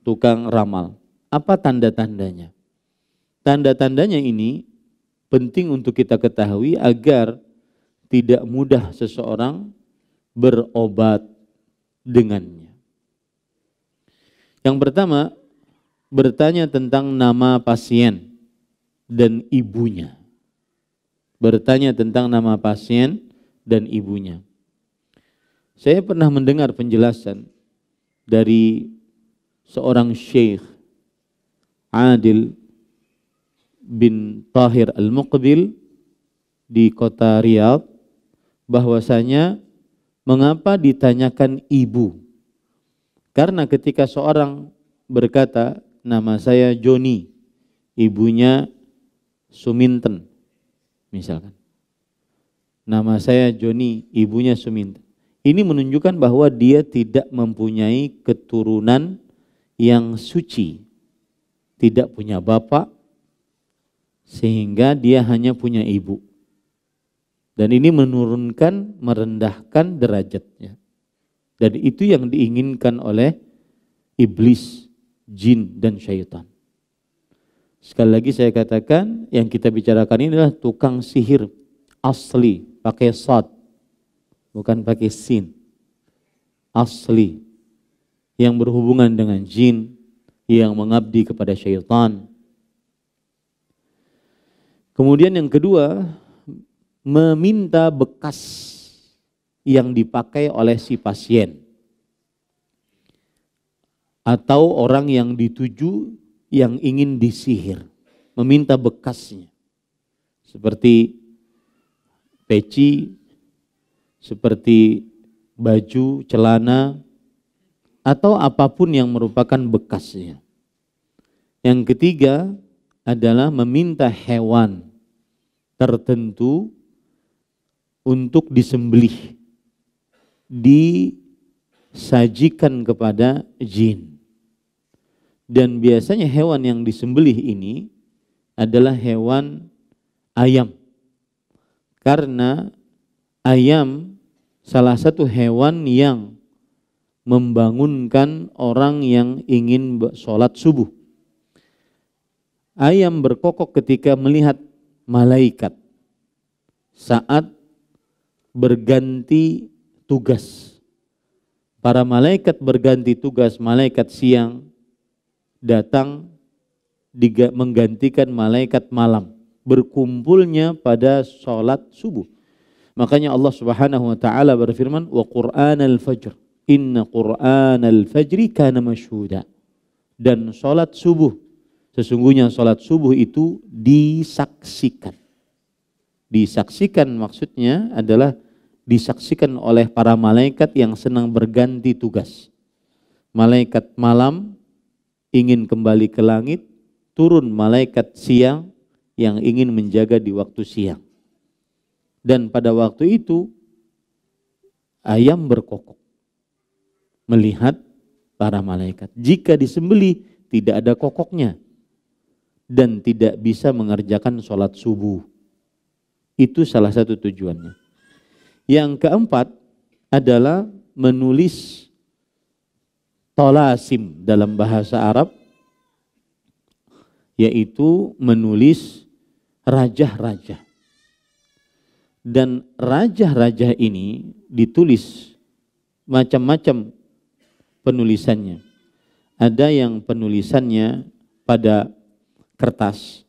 tukang ramal. Apa tanda-tandanya? Tanda-tandanya ini penting untuk kita ketahui agar tidak mudah seseorang berobat dengannya. Yang pertama, bertanya tentang nama pasien dan ibunya. Bertanya tentang nama pasien dan ibunya. Saya pernah mendengar penjelasan dari seorang Syekh Adil bin Tahir Al-Muqbil di kota Riyadh, bahwasanya mengapa ditanyakan ibu? Karena ketika seorang berkata, nama saya Joni, ibunya Suminten, misalkan. Nama saya Joni, ibunya Suminten. Ini menunjukkan bahwa dia tidak mempunyai keturunan yang suci. Tidak punya bapak, sehingga dia hanya punya ibu. Dan ini menurunkan, merendahkan derajatnya. Dan itu yang diinginkan oleh iblis, jin, dan syaitan. Sekali lagi saya katakan, yang kita bicarakan ini adalah tukang sihir asli, pakai sad, bukan pakai sin. Asli, yang berhubungan dengan jin, yang mengabdi kepada syaitan. Kemudian yang kedua, meminta bekas yang dipakai oleh si pasien atau orang yang dituju yang ingin disihir, meminta bekasnya seperti peci, seperti baju, celana, atau apapun yang merupakan bekasnya. Yang ketiga adalah meminta hewan tertentu untuk disembelih, disajikan kepada jin. Dan biasanya hewan yang disembelih ini adalah hewan ayam. Karena ayam salah satu hewan yang membangunkan orang yang ingin sholat subuh. Ayam berkokok ketika melihat malaikat saat berganti tugas. Para malaikat berganti tugas, malaikat siang datang menggantikan malaikat malam, berkumpulnya pada sholat subuh. Makanya Allah Subhanahu wa taala berfirman, wa Qur'anal fajr, inna Qur'anal fajri kana masyhuda. Dan sholat subuh, sesungguhnya sholat subuh itu disaksikan. Disaksikan maksudnya adalah disaksikan oleh para malaikat yang senang berganti tugas. Malaikat malam ingin kembali ke langit, turun malaikat siang yang ingin menjaga di waktu siang. Dan pada waktu itu ayam berkokok melihat para malaikat. Jika disembelih tidak ada kokoknya dan tidak bisa mengerjakan sholat subuh. Itu salah satu tujuannya. Yang keempat adalah menulis tolasim dalam bahasa Arab, yaitu menulis rajah-rajah. Dan rajah-rajah ini ditulis macam-macam penulisannya. Ada yang penulisannya pada kertas,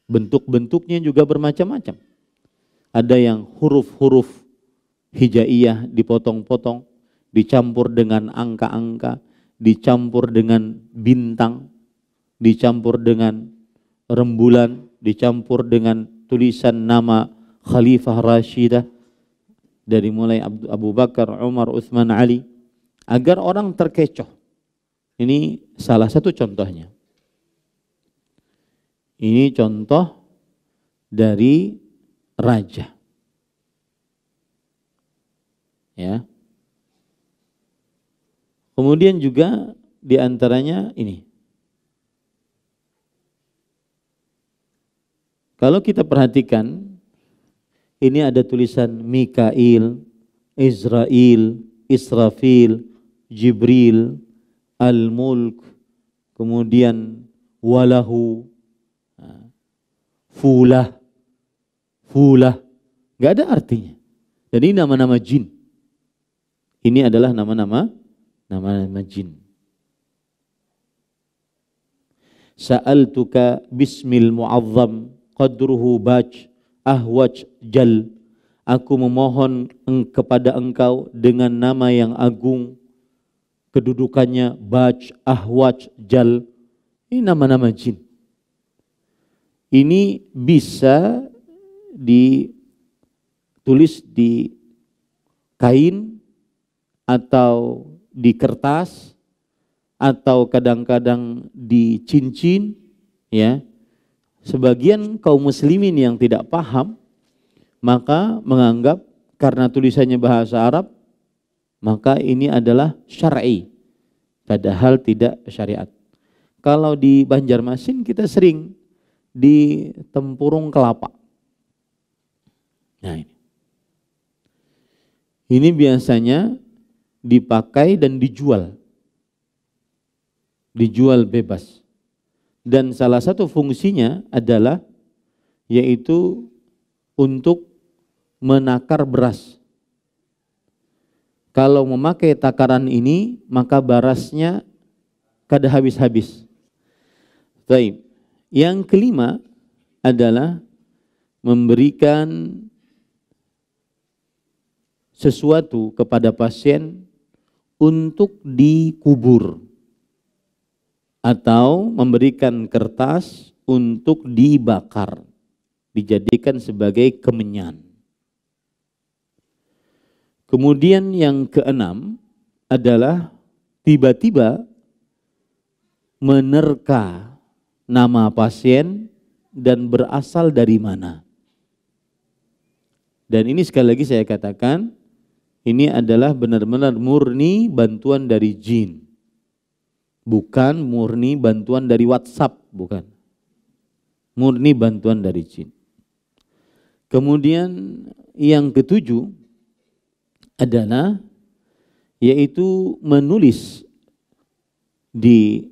bentuk-bentuknya juga bermacam-macam. Ada yang huruf-huruf hijaiyah dipotong-potong, dicampur dengan angka-angka, dicampur dengan bintang, dicampur dengan rembulan, dicampur dengan tulisan nama Khalifah Rashidah dari mulai Abu Bakar, Umar, Utsman, Ali, agar orang terkecoh. Ini salah satu contohnya. Ini contoh dari raja. Ya. Kemudian juga diantaranya ini. Kalau kita perhatikan, ini ada tulisan Mikail, Israel, Israfil, Jibril, Al-Mulk, kemudian walahu, fulah, fulah, nggak ada artinya. Dan ini nama-nama jin. Ini adalah nama-nama jin. Sa'altuka bismil mu'azzam qadruhu baj ahwaj jal. Aku memohon kepada engkau dengan nama yang agung, kedudukannya baj ahwaj jal. Ini nama-nama jin. Ini bisa ditulis di kain atau di kertas atau kadang-kadang di cincin, ya. Sebagian kaum muslimin yang tidak paham maka menganggap karena tulisannya bahasa Arab maka ini adalah syar'i, padahal tidak syariat. Kalau di Banjarmasin kita sering di tempurung kelapa. Nah, ini biasanya dipakai dan dijual bebas. Dan salah satu fungsinya adalah yaitu untuk menakar beras. Kalau memakai takaran ini maka berasnya kada habis-habis. Baik. Yang kelima adalah memberikan sesuatu kepada pasien untuk dikubur atau memberikan kertas untuk dibakar, dijadikan sebagai kemenyan. Kemudian yang keenam adalah tiba-tiba menerka nama pasien dan berasal dari mana. Dan ini sekali lagi saya katakan, ini adalah benar-benar murni bantuan dari jin. Bukan murni bantuan dari WhatsApp, bukan. Murni bantuan dari jin. Kemudian yang ketujuh adalah yaitu menulis di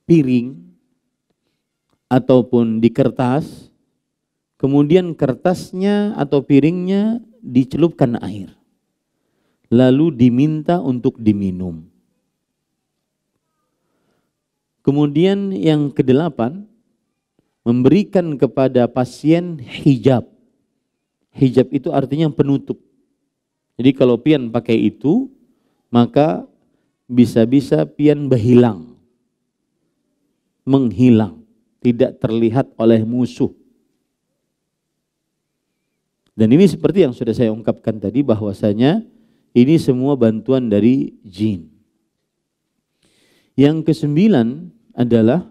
piring ataupun di kertas, kemudian kertasnya atau piringnya dicelupkan air, lalu diminta untuk diminum. Kemudian yang kedelapan, memberikan kepada pasien hijab. Hijab itu artinya penutup. Jadi kalau pian pakai itu, maka bisa-bisa pian berhilang, menghilang, tidak terlihat oleh musuh. Dan ini seperti yang sudah saya ungkapkan tadi, bahwasanya ini semua bantuan dari jin. Yang kesembilan adalah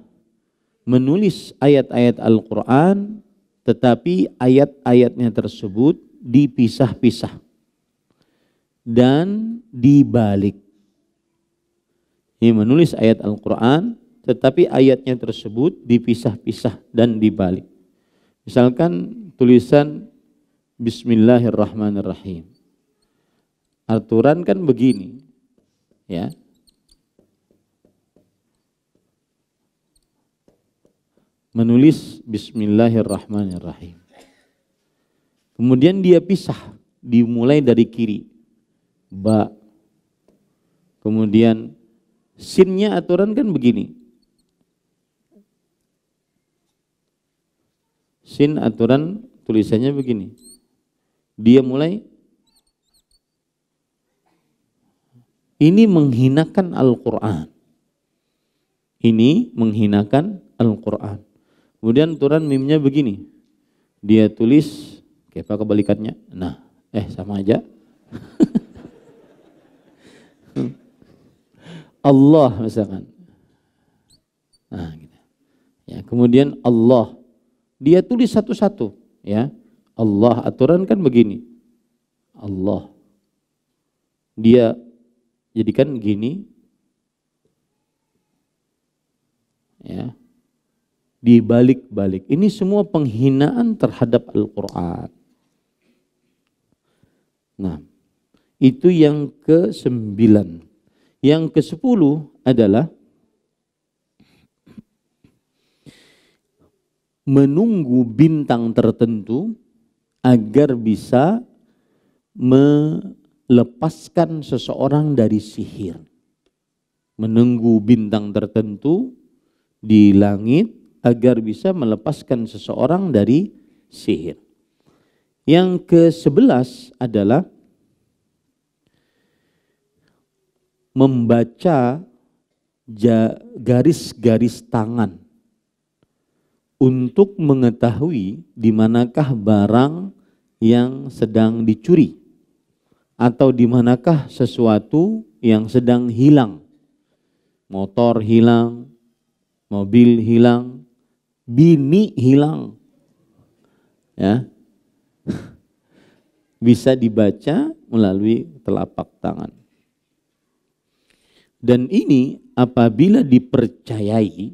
menulis ayat-ayat Al-Quran, tetapi ayat-ayatnya tersebut dipisah-pisah dan dibalik. Ini menulis ayat Al-Quran, tetapi ayatnya tersebut dipisah-pisah dan dibalik. Misalkan tulisan Bismillahirrahmanirrahim. Aturan kan begini, ya. Menulis Bismillahirrahmanirrahim. Kemudian dia pisah, dimulai dari kiri, ba. Kemudian sinnya aturan kan begini. Sin aturan tulisannya begini. Dia mulai, ini menghinakan Al-Quran. Ini menghinakan Al-Quran. Kemudian aturan mimnya begini. Dia tulis, kayak apa kebalikannya? Nah, sama aja. Allah misalkan. Nah, gitu. Ya, kemudian Allah. Dia tulis satu-satu, ya. Allah, aturan kan begini. Allah. Dia jadikan gini. Ya. Dibalik-balik. Ini semua penghinaan terhadap Al-Quran. Nah, itu yang ke-9. Yang ke-10 adalah menunggu bintang tertentu agar bisa melepaskan seseorang dari sihir. Menunggu bintang tertentu di langit agar bisa melepaskan seseorang dari sihir. Yang ke-11 adalah membaca garis-garis tangan untuk mengetahui di manakah barang yang sedang dicuri atau di manakah sesuatu yang sedang hilang. Motor hilang, mobil hilang, bini hilang. Ya. Bisa dibaca melalui telapak tangan. Dan ini apabila dipercayai,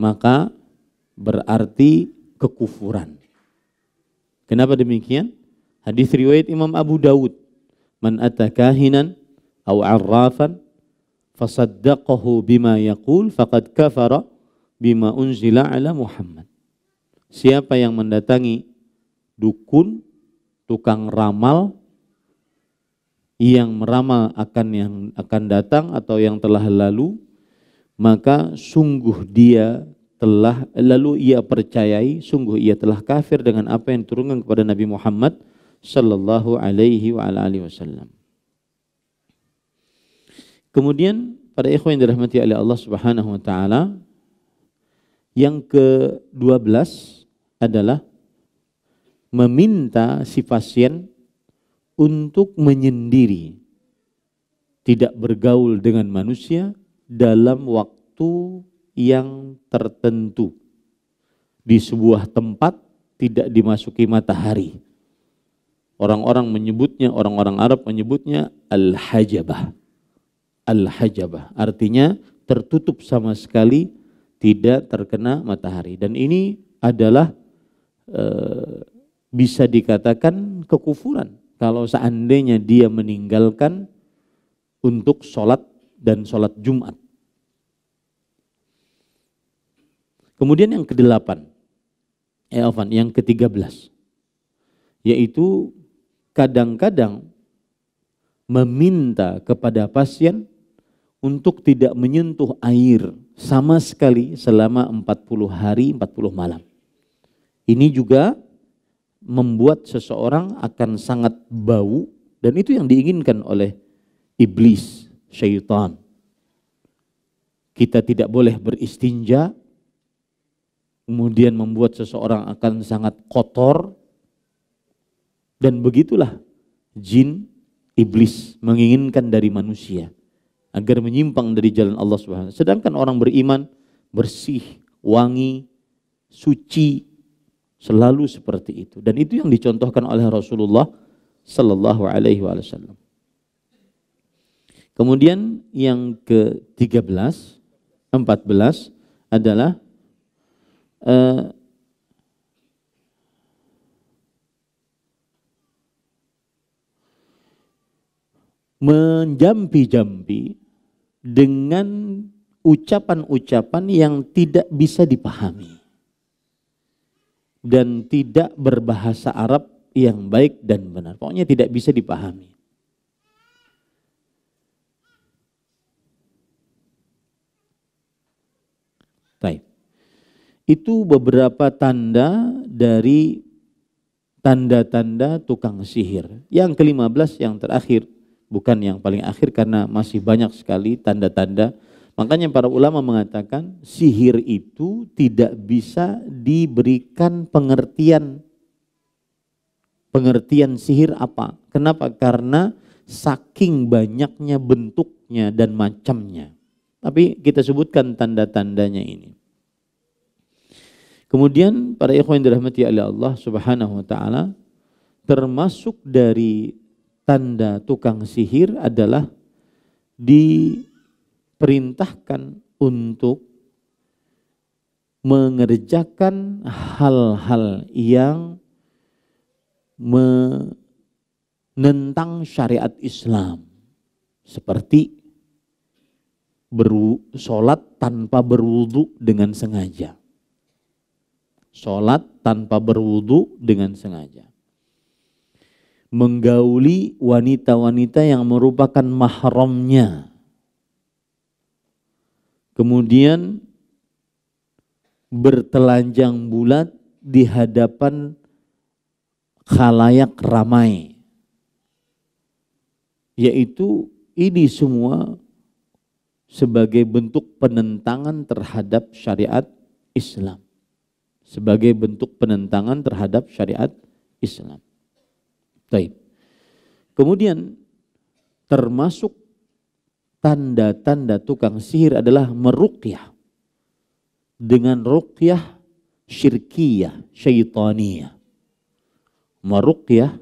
maka berarti kekufuran. Kenapa demikian? Hadis riwayat Imam Abu Dawud, man ata kahinan aw arrafan fasaddaqahu bima yaqul faqad kafara bima unzila ala Muhammad. Siapa yang mendatangi dukun, tukang ramal, yang meramal akan yang akan datang atau yang telah lalu, maka sungguh dia telah lalu ia percayai, sungguh ia telah kafir dengan apa yang diturunkan kepada Nabi Muhammad sallallahu alaihi wa alihi wasallam. Kemudian para ikhwan yang dirahmati oleh Allah Subhanahu wa taala, yang ke-12 adalah meminta si pasien untuk menyendiri, tidak bergaul dengan manusia dalam waktu yang tertentu, di sebuah tempat tidak dimasuki matahari. Orang-orang menyebutnya, orang-orang Arab menyebutnya al-hajabah. Al-hajabah artinya tertutup sama sekali, tidak terkena matahari. Dan ini adalah bisa dikatakan kekufuran kalau seandainya dia meninggalkan untuk sholat dan sholat Jumat. Kemudian yang ke-8, yang ke-13, yaitu kadang-kadang meminta kepada pasien untuk tidak menyentuh air sama sekali selama 40 hari, 40 malam. Ini juga membuat seseorang akan sangat bau, dan itu yang diinginkan oleh iblis, syaitan. Kita tidak boleh beristinja, kemudian membuat seseorang akan sangat kotor, dan begitulah jin, iblis menginginkan dari manusia agar menyimpang dari jalan Allah Subhanahu wa taala. Sedangkan orang beriman bersih, wangi, suci, selalu seperti itu. Dan itu yang dicontohkan oleh Rasulullah sallallahu alaihi wasallam. Kemudian yang ke-13, 14 adalah menjampi-jampi dengan ucapan-ucapan yang tidak bisa dipahami dan tidak berbahasa Arab yang baik dan benar. Pokoknya tidak bisa dipahami. Baik. Itu beberapa tanda dari tanda-tanda tukang sihir. Yang ke-15 yang terakhir, bukan yang paling akhir karena masih banyak sekali tanda-tanda. Makanya para ulama mengatakan sihir itu tidak bisa diberikan pengertian. Pengertian sihir apa? Kenapa? Karena saking banyaknya bentuknya dan macamnya. Tapi kita sebutkan tanda-tandanya ini. Kemudian para ikhwan yang dirahmati oleh Allah Subhanahu wa taala, termasuk dari tanda tukang sihir adalah diperintahkan untuk mengerjakan hal-hal yang menentang syariat Islam, seperti sholat tanpa berwudu dengan sengaja. Sholat tanpa berwudu dengan sengaja. Menggauli wanita-wanita yang merupakan mahramnya. Kemudian bertelanjang bulat di hadapan khalayak ramai. Yaitu ini semua sebagai bentuk penentangan terhadap syariat Islam. Sebagai bentuk penentangan terhadap syariat Islam. Baik. Kemudian termasuk tanda-tanda tukang sihir adalah meruqyah dengan ruqyah syirkiyah, syaitaniyah. Meruqyah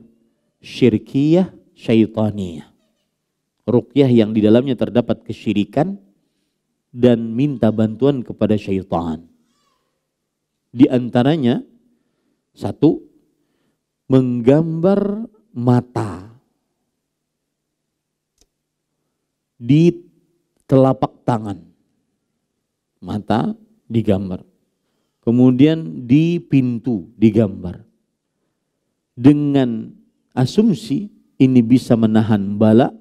syirkiyah, syaitaniyah. Ruqyah yang di dalamnya terdapat kesyirikan dan minta bantuan kepada syaitan. Di antaranya, satu, menggambar mata di telapak tangan. Mata digambar. Kemudian di pintu digambar. Dengan asumsi ini bisa menahan bala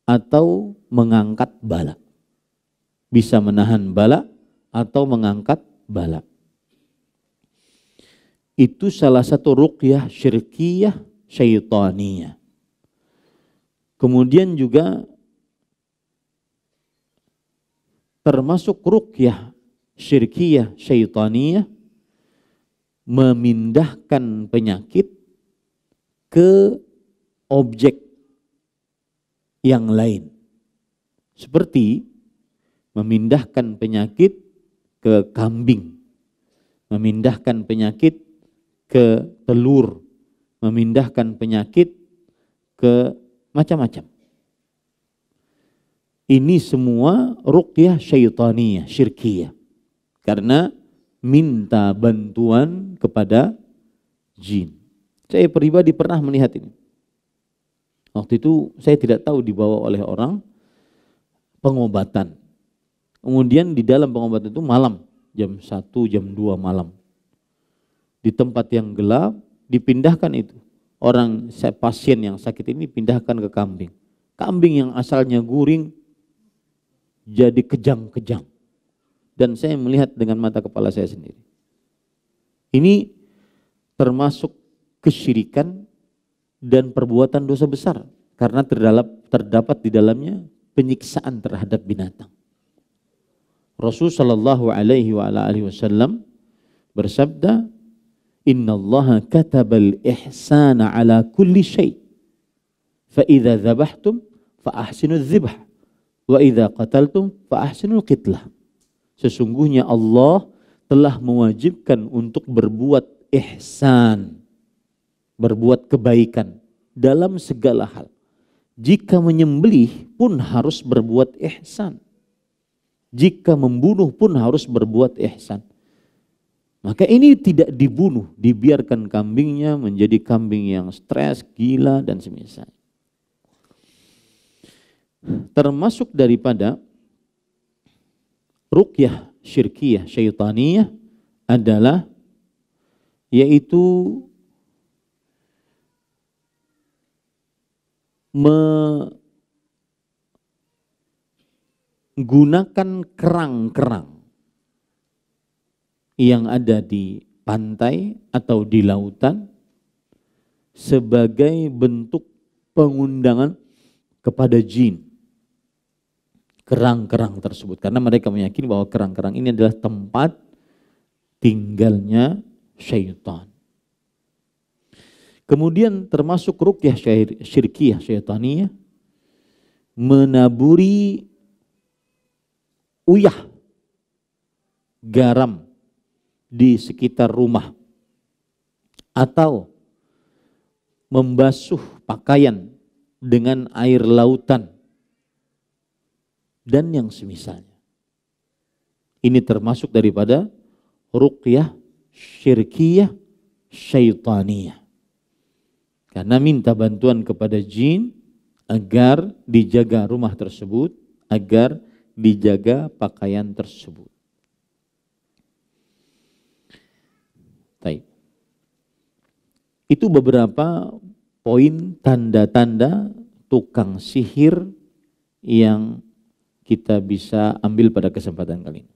atau mengangkat bala. Bisa menahan bala atau mengangkat bala. Itu salah satu ruqyah syirkiyah syaitaniyah. Kemudian juga termasuk ruqyah syirkiyah syaitaniyah memindahkan penyakit ke objek yang lain. Seperti memindahkan penyakit ke kambing, memindahkan penyakit ke telur, memindahkan penyakit ke macam-macam. Ini semua ruqyah syaitaniyah, syirkiyah. Karena minta bantuan kepada jin. Saya pribadi pernah melihat ini. Waktu itu saya tidak tahu dibawa oleh orang pengobatan. Kemudian di dalam pengobatan itu malam, jam 1, jam 2 malam. Di tempat yang gelap dipindahkan itu. Pasien yang sakit ini pindahkan ke kambing. Kambing yang asalnya guring jadi kejang-kejang. Dan saya melihat dengan mata kepala saya sendiri. Ini termasuk kesyirikan dan perbuatan dosa besar. Karena terdapat di dalamnya penyiksaan terhadap binatang. Rasulullah SAW bersabda, Innallaha katabal ihsana ala kulli syai. Fa idza dzabhtum fa ahsinu dzibh wa idza qataltum fa ahsinul qitlah. Sesungguhnya Allah telah mewajibkan untuk berbuat ihsan, berbuat kebaikan dalam segala hal. Jika menyembelih pun harus berbuat ihsan. Jika membunuh pun harus berbuat ihsan. Maka ini tidak dibunuh, dibiarkan kambingnya menjadi kambing yang stres, gila dan semisal. Termasuk daripada ruqyah syirkiyah syaitaniyah adalah yaitu menggunakan kerang-kerang yang ada di pantai atau di lautan sebagai bentuk pengundangan kepada jin. Kerang-kerang tersebut. Karena mereka meyakini bahwa kerang-kerang ini adalah tempat tinggalnya syaitan. Kemudian termasuk ruqyah syirkiyah syaitaniyah menaburi uyah, garam di sekitar rumah atau membasuh pakaian dengan air lautan dan yang semisalnya. Ini termasuk daripada ruqyah syirkiyah syaitaniyah. Karena minta bantuan kepada jin agar dijaga rumah tersebut, agar dijaga pakaian tersebut. Baik. Itu beberapa poin tanda-tanda tukang sihir yang kita bisa ambil pada kesempatan kali ini.